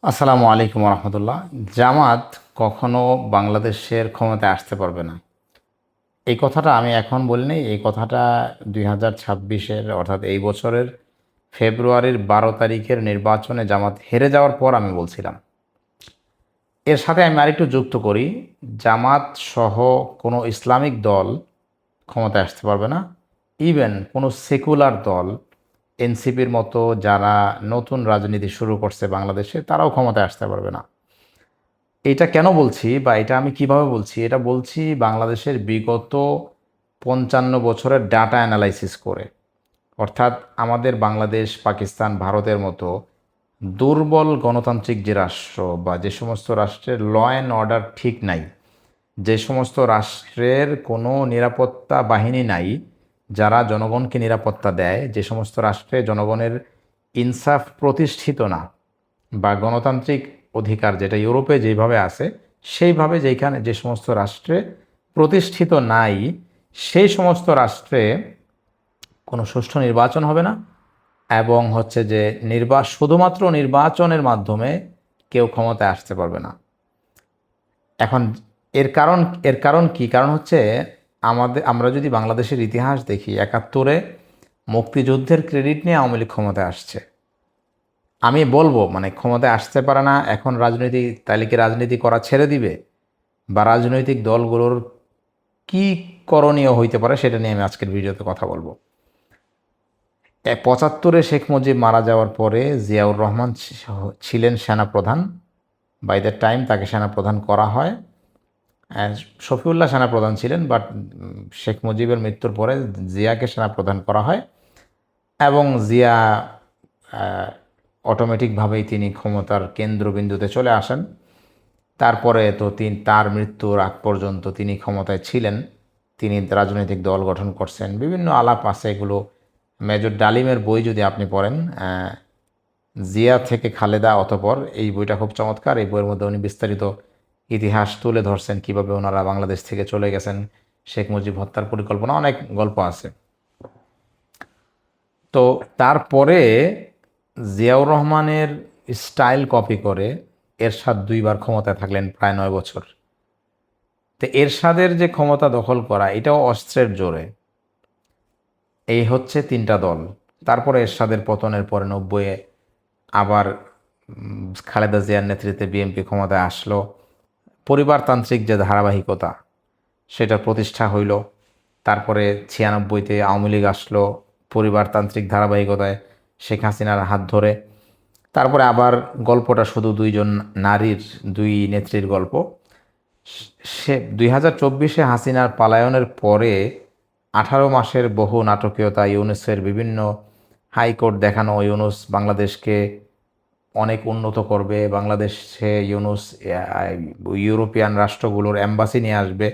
আসসালামু আলাইকুম রহমতুল্লাহ। জামাত কখনো বাংলাদেশের ক্ষমতায় আসতে পারবে না, এই কথাটা আমি এখন বলিনি। এই কথাটা 2026-এর অর্থাৎ এই বছরের ফেব্রুয়ারির 12 তারিখের নির্বাচনে জামাত হেরে যাওয়ার পর আমি বলছিলাম। এর সাথে আমি আরেকটু যুক্ত করি, জামাত সহ কোনো ইসলামিক দল ক্ষমতায় আসতে পারবে না। ইভেন কোনো সেকুলার দল, এনসিপির মতো যারা নতুন রাজনীতি শুরু করছে বাংলাদেশে, তারাও ক্ষমতায় আসতে পারবে না। এটা কেন বলছি বা এটা আমি কিভাবে বলছি, এটা বলছি বাংলাদেশের বিগত 55 বছরের ডাটা অ্যানালাইসিস করে। অর্থাৎ আমাদের বাংলাদেশ, পাকিস্তান, ভারতের মতো দুর্বল গণতান্ত্রিক যে রাষ্ট্র বা যে সমস্ত রাষ্ট্রের ল অ্যান্ড অর্ডার ঠিক নাই, যে সমস্ত রাষ্ট্রের কোনো নিরাপত্তা বাহিনী নাই যারা জনগণকে নিরাপত্তা দেয়, যে সমস্ত রাষ্ট্রে জনগণের ইনসাফ প্রতিষ্ঠিত না বা গণতান্ত্রিক অধিকার যেটা ইউরোপে যেভাবে আছে সেইভাবে যেখানে যে সমস্ত রাষ্ট্রে প্রতিষ্ঠিত নাই, সেই সমস্ত রাষ্ট্রে কোনো সুষ্ঠু নির্বাচন হবে না। এবং হচ্ছে যে শুধুমাত্র নির্বাচনের মাধ্যমে কেউ ক্ষমতায় আসতে পারবে না। এখন এর কারণ কি? কারণ হচ্ছে আমরা যদি বাংলাদেশের ইতিহাস দেখি, 71-এ মুক্তিযুদ্ধের ক্রেডিট নিয়ে আওয়ামী লীগ ক্ষমতায় আসছে। আমি বলবো মানে ক্ষমতায় আসতে পারে না, এখন রাজনীতি তাহলে কি রাজনীতি করা ছেড়ে দিবে? বা রাজনৈতিক দলগুলোর কি করণীয় হইতে পারে সেটা নিয়ে আমি আজকের ভিডিওতে কথা বলবো। 75-এ শেখ মুজিব মারা যাওয়ার পরে জিয়াউর রহমান ছিলেন সেনাপ্রধান। বাই দ্য টাইম তাকে সেনাপ্রধান করা হয়। শফিউল্লাহ সেনাপ্রধান ছিলেন, বাট শেখ মুজিবের মৃত্যুর পরে জিয়াকে সেনাপ্রধান করা হয় এবং জিয়া অটোমেটিকভাবেই তিনি ক্ষমতার কেন্দ্রবিন্দুতে চলে আসেন। তারপরে তো তার মৃত্যুর আগ পর্যন্ত তিনি ক্ষমতায় ছিলেন। তিনি রাজনৈতিক দল গঠন করছেন, বিভিন্ন আলাপ আছে, এগুলো মেজর ডালিমের বই যদি আপনি পড়েন, জিয়া থেকে খালেদা অতঃপর, এই বইটা খুব চমৎকার। এই বইয়ের মধ্যে উনি বিস্তারিত ইতিহাস তুলে ধরছেন, কিভাবে ওনারা বাংলাদেশ থেকে চলে গেছেন, শেখ মুজিব হত্যার পরিকল্পনা, অনেক গল্প আছে। তো তারপরে জিয়াউর রহমানের স্টাইল কপি করে এরশাদ 2বার ক্ষমতায় থাকলেন প্রায় 9 বছর। তো এরশাদের যে ক্ষমতা দখল করা, এটাও অস্ত্রের জোরে। এই হচ্ছে 3টা দল। তারপরে এরশাদের পতনের পরে 90-এ আবার খালেদা জিয়ার নেতৃত্বে বিএনপি ক্ষমতায় আসলো। পরিবারতান্ত্রিক যে ধারাবাহিকতা সেটা প্রতিষ্ঠা হইল। তারপরে 96-তে আওয়ামী লীগ আসলো পরিবারতান্ত্রিক ধারাবাহিকতায় শেখ হাসিনার হাত ধরে। তারপরে আবার গল্পটা শুধু দুইজন নারীর, দুই নেত্রীর গল্প। সে 2024-এ হাসিনার পালায়নের পরে 18 মাসের বহু নাটকীয়তা, ইউনুসের বিভিন্ন হাইকোর্ট দেখানো, ইউনুস বাংলাদেশকে অনেক উন্নত করবে, বাংলাদেশে ইউনুস ইউরোপিয়ান রাষ্ট্রগুলোর অ্যাম্বাসি নিয়ে আসবে।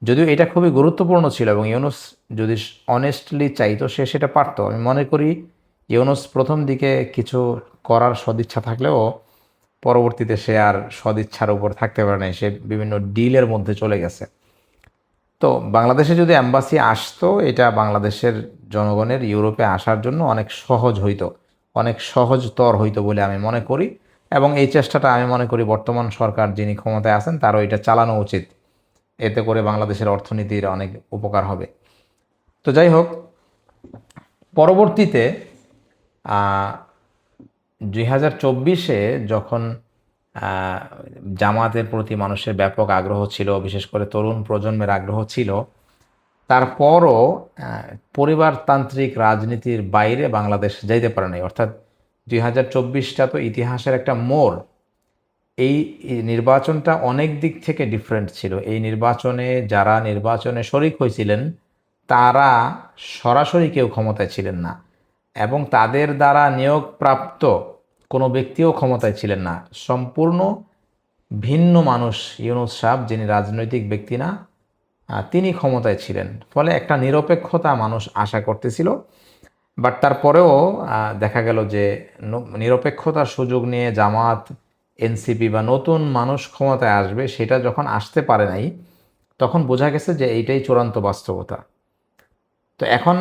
যদিও এটা খুবই গুরুত্বপূর্ণ ছিল এবং ইউনুস যদি অনেস্টলি চাইতো সে সেটা পারতো। আমি মনে করি ইউনুস প্রথম দিকে কিছু করার সদিচ্ছা থাকলেও পরবর্তীতে সে আর সদিচ্ছার উপর থাকতে পারে নাই, সে বিভিন্ন ডিলের মধ্যে চলে গেছে। তো বাংলাদেশে যদি অ্যাম্বাসি আসতো, এটা বাংলাদেশের জনগণের ইউরোপে আসার জন্য অনেক সহজ হইতো, অনেক সহজতর হইতো বলে আমি মনে করি। এবং এই চেষ্টাটা আমি মনে করি বর্তমান সরকার যিনি ক্ষমতায় আছেন তারও এটা চালানো উচিত। এতে করে বাংলাদেশের অর্থনীতির অনেক উপকার হবে। তো যাই হোক, পরবর্তীতে 2024-এ যখন জামাতের প্রতি মানুষের ব্যাপক আগ্রহ ছিল, বিশেষ করে তরুণ প্রজন্মের আগ্রহ ছিল, তারপরও পরিবারতান্ত্রিক রাজনীতির বাইরে বাংলাদেশ যাইতে পারে নাই। অর্থাৎ 2024টা তো ইতিহাসের একটা মোড়। এই নির্বাচনটা অনেক দিক থেকে ডিফারেন্ট ছিল। এই নির্বাচনে যারা নির্বাচনে শরিক হয়েছিলেন তারা সরাসরি কেউ ক্ষমতায় ছিলেন না এবং তাদের দ্বারা নিয়োগপ্রাপ্ত কোনো ব্যক্তিও ক্ষমতায় ছিলেন না। সম্পূর্ণ ভিন্ন মানুষ ইউনুস সাহেব, যিনি রাজনৈতিক ব্যক্তি না, তিনি ক্ষমতায় ছিলেন। ফলে একটা নিরপেক্ষতা মানুষ আশা করতেছিল। বাট তারপরেও দেখা গেল যে নিরপেক্ষতার সুযোগ নিয়ে জামাত, এনসিপি বা নতুন মানুষ ক্ষমতায় আসবে, সেটা যখন আসতে পারে নাই, তখন বোঝা গেছে যে এইটাই চূড়ান্ত বাস্তবতা। তো এখন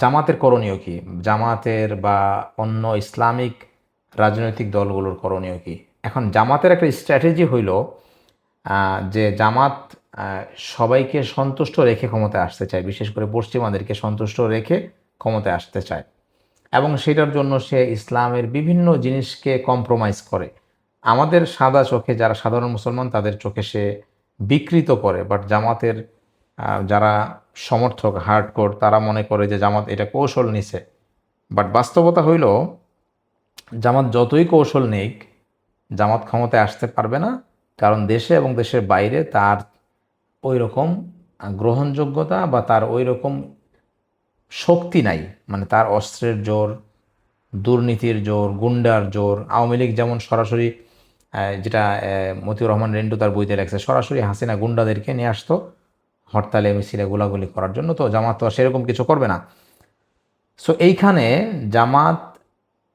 জামাতের করণীয় কি? জামাতের বা অন্য ইসলামিক রাজনৈতিক দলগুলোর করণীয় কি? এখন জামাতের একটা স্ট্র্যাটেজি হইল যে জামাত সবাইকে সন্তুষ্ট রেখে ক্ষমতায় আসতে চায়, বিশেষ করে পশ্চিমাদেরকে সন্তুষ্ট রেখে ক্ষমতায় আসতে চায়, এবং সেটার জন্য সে ইসলামের বিভিন্ন জিনিসকে কম্প্রোমাইজ করে। আমাদের সাদা চোখে যারা সাধারণ মুসলমান তাদের চোখে সে বিকৃত করে, বাট জামাতের যারা সমর্থক হার্ডকোর তারা মনে করে যে জামাত এটা কৌশল নিছে। বাট বাস্তবতা হইল জামাত যতই কৌশল নিক, জামাত ক্ষমতায় আসতে পারবে না, কারণ দেশে এবং দেশের বাইরে তার ওই রকম গ্রহণযোগ্যতা বা তার ওই রকম শক্তি নাই। মানে তার অস্ত্রের জোর, দুর্নীতির জোর, গুন্ডার জোর। আওয়ামী লীগ যেমন সরাসরি যেটা মতিউর রহমান রেন্টু তার বইতে লেখছে, সরাসরি হাসিনা গুন্ডাদেরকে নিয়ে আসতো হরতালে মিছিলে গোলাগুলি করার জন্য, তো জামাত তো আর সেরকম কিছু করবে না। সো এইখানে জামাত,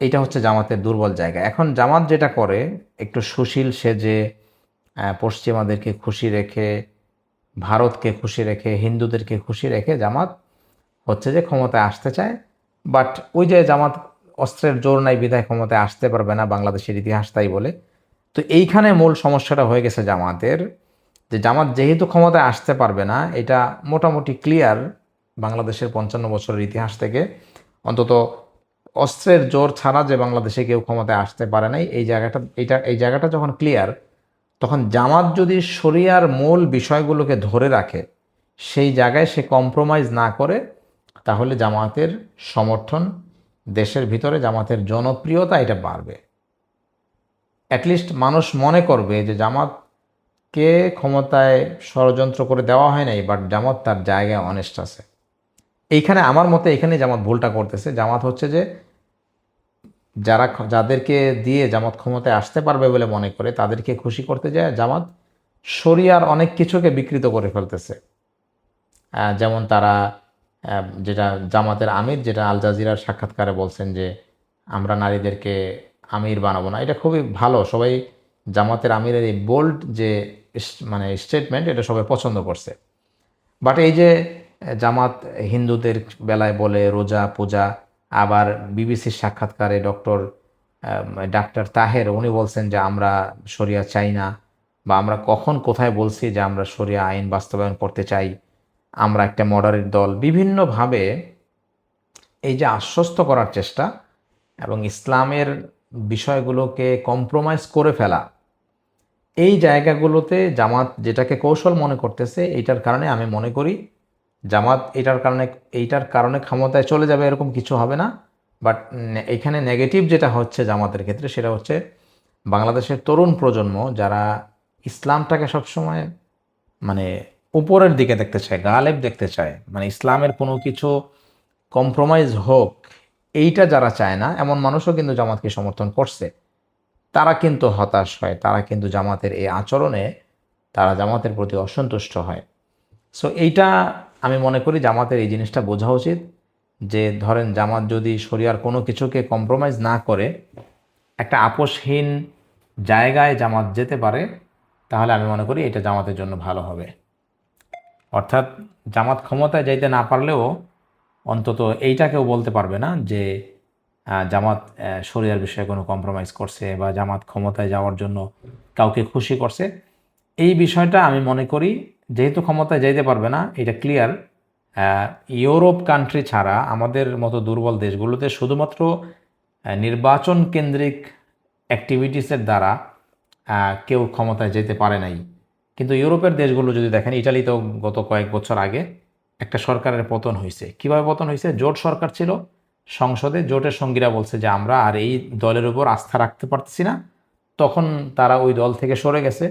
এইটা হচ্ছে জামাতের দুর্বল জায়গা। এখন জামাত যেটা করে, একটু সুশীল সেজে পশ্চিমাদেরকে খুশি রেখে, ভারতকে খুশি রেখে, হিন্দুদেরকে খুশি রেখে জামাত হচ্ছে যে ক্ষমতায় আসতে চায়। বাট ওই যে জামাত অস্ত্রের জোর নাই বিধায় ক্ষমতায় আসতে পারবে না, বাংলাদেশের ইতিহাস তাই বলে। তো এইখানে মূল সমস্যাটা হয়ে গেছে জামাতের, যে জামাত যেহেতু ক্ষমতায় আসতে পারবে না, এটা মোটামুটি ক্লিয়ার বাংলাদেশের 55 বছরের ইতিহাস থেকে। অন্তত অস্ত্রের জোর ছাড়া যে বাংলাদেশে কেউ ক্ষমতায় আসতে পারে নাই, এই জায়গাটা যখন ক্লিয়ার, তখন জামাত যদি শরিয়ার মূল বিষয়গুলোকে ধরে রাখে, সেই জায়গায় সে কম্প্রোমাইজ না করে, তাহলে জামাতের সমর্থন দেশের ভিতরে, জামাতের জনপ্রিয়তা এটা বাড়বে। অ্যাটলিস্ট মানুষ মনে করবে যে জামাতকে ক্ষমতায় ষড়যন্ত্র করে দেওয়া হয় নাই, বাট জামাত তার জায়গায় অনেস্ট আছে। এইখানে আমার মতে এখানে জামাত ভুলটা করতেছে। জামাত হচ্ছে যে যাদেরকে দিয়ে জামাত ক্ষমতায় আসতে পারবে বলে মনে করে, তাদেরকে খুশি করতে যায় জামাত শরিয়ার অনেক কিছুকে বিকৃত করে ফেলতেছে। যেমন তারা যেটা জামাতের আমির, যেটা আল জাজিরার সাক্ষাৎকারে বলছেন যে আমরা নারীদেরকে আমির বানাবো না, এটা খুবই ভালো। সবাই জামাতের আমিরের এই বোল্ড যে মানে স্টেটমেন্ট, এটা সবাই পছন্দ করছে। বাট এই যে জামাত হিন্দুদের বেলায় বলে রোজা পূজা, আবার বিবিসির সাক্ষাৎকারে ডাক্তার তাহের উনি বলছেন যে আমরা শরিয়া চাই না, বা আমরা কখন কোথায় বলছি যে আমরা শরিয়া আইন বাস্তবায়ন করতে চাই, আমরা একটা মডারেট দল। বিভিন্নভাবে এই যে আশ্বস্ত করার চেষ্টা এবং ইসলামের বিষয়গুলোকে কম্প্রোমাইজ করে ফেলা, এই জায়গাগুলোতে জামাত যেটাকে কৌশল মনে করতেছে, এইটার কারণে আমি মনে করি জামাত এইটার কারণে ক্ষমতায় চলে যাবে এরকম কিছু হবে না। বাট এখানে নেগেটিভ যেটা হচ্ছে জামাতের ক্ষেত্রে, সেটা হচ্ছে বাংলাদেশের তরুণ প্রজন্ম যারা ইসলামটাকে সবসময় মানে উপরের দিকে দেখতে চায়, গালেব দেখতে চায়, মানে ইসলামের কোনো কিছু কম্প্রোমাইজ হোক, এইটা যারা চায় না, এমন মানুষও কিন্তু জামাতকে সমর্থন করছে। তারা কিন্তু হতাশ হয়, তারা কিন্তু জামাতের এই আচরণে তারা জামাতের প্রতি অসন্তুষ্ট হয়। সো এইটা আমি মনে করি জামাতের এই জিনিসটা বোঝা উচিত, যে ধরেন জামাত যদি শরিয়ার কোনো কিছুকে কম্প্রোমাইজ না করে একটা আপোষহীন জায়গায় জামাত যেতে পারে, তাহলে আমি মনে করি এটা জামাতের জন্য ভালো হবে। অর্থাৎ জামাত ক্ষমতায় যাইতে না পারলেও অন্তত এইটাকেও বলতে পারবে না যে জামাত শরিয়ার বিষয়ে কোনো কম্প্রোমাইজ করছে, বা জামাত ক্ষমতায় যাওয়ার জন্য কাউকে খুশি করছে। এই বিষয়টা আমি মনে করি, যেহেতু ক্ষমতায় যাইতে পারবে না, এটা ক্লিয়ার। ইউরোপ কান্ট্রি ছাড়া আমাদের মতো দুর্বল দেশগুলোতে শুধুমাত্র নির্বাচন কেন্দ্রিক অ্যাক্টিভিটিসের দ্বারা কেউ ক্ষমতায় যেতে পারে নাই। কিন্তু ইউরোপের দেশগুলো যদি দেখেন, ইটালিতেও গত কয়েক বছর আগে একটা সরকারের পতন হয়েছে। কীভাবে পতন হয়েছে? জোট সরকার ছিল সংসদে, জোটের সঙ্গীরা বলছে যে আমরা আর এই দলের উপর আস্থা রাখতে পারতেছি না, তখন তারা ওই দল থেকে সরে গেছে,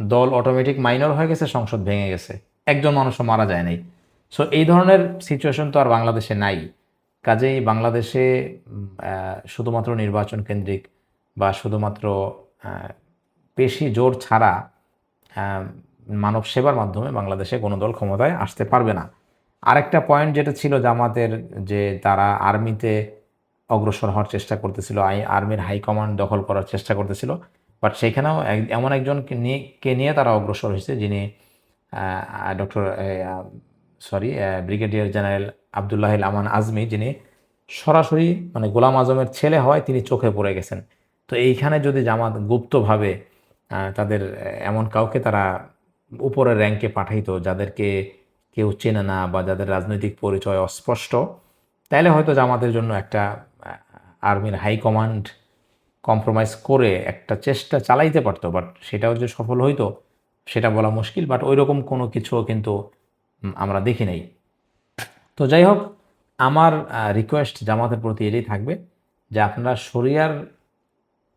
দল অটোমেটিক মাইনর হয়ে গেছে, সংসদ ভেঙে গেছে, একজন মানুষও মারা যায় নাই। সো এই ধরনের সিচুয়েশন তো আর বাংলাদেশে নাই। কাজেই বাংলাদেশে শুধুমাত্র নির্বাচন কেন্দ্রিক বা শুধুমাত্র পেশি জোর ছাড়া মানব সেবার মাধ্যমে বাংলাদেশে কোনো দল ক্ষমতায় আসতে পারবে না। আরেকটা পয়েন্ট যেটা ছিল জামাতের, যে তারা আর্মিতে অগ্রসর হওয়ার চেষ্টা করতেছিল, আর্মির হাইকমান্ড দখল করার চেষ্টা করতেছিল। বাট সেখানেও এমন একজনকে নিয়ে তারা অগ্রসর হয়েছে, যিনি ব্রিগেডিয়ার জেনারেল আবদুল্লাহিল আমান আজমি, যিনি সরাসরি মানে গোলাম আজমের ছেলে হওয়ায় তিনি চোখে পড়ে গেছেন। তো এইখানে যদি জামাত গুপ্তভাবে তাদের এমন কাউকে তারা উপরের র্যাঙ্কে পাঠাইতো যাদেরকে কেউ চেনে না বা যাদের রাজনৈতিক পরিচয় অস্পষ্ট, তাইলে হয়তো জামাতের জন্য একটা আর্মির হাই কমান্ড কম্প্রোমাইজ করে একটা চেষ্টা চালাইতে পারতো, বাট সেটাও যে সফল হইতো সেটা বলা মুশকিল। বাট ওই রকম কোনো কিছুও কিন্তু আমরা দেখি নাই। তো যাই হোক, আমার রিকোয়েস্ট জামাতের প্রতি এটাই থাকবে যে আপনারা শরিয়ার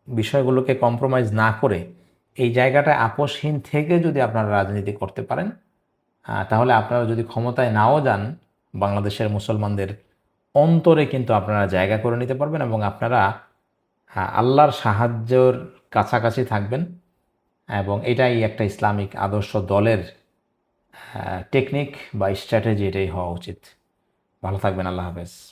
বিষয়গুলোকে কম্প্রোমাইজ না করে এই জায়গাটা আপোষহীন থেকে যদি আপনারা রাজনীতি করতে পারেন, তাহলে আপনারা যদি ক্ষমতায় নাও যান, বাংলাদেশের মুসলমানদের অন্তরে কিন্তু আপনারা জায়গা করে নিতে পারবেন এবং আপনারা আল্লাহর সাহায্যের কাছাকাছি থাকবেন। এবং এটাই একটা ইসলামিক আদর্শ দলের টেকনিক বা স্ট্র্যাটেজি, এটাই হওয়া উচিত। ভালো থাকবেন। আল্লাহ হাফেজ।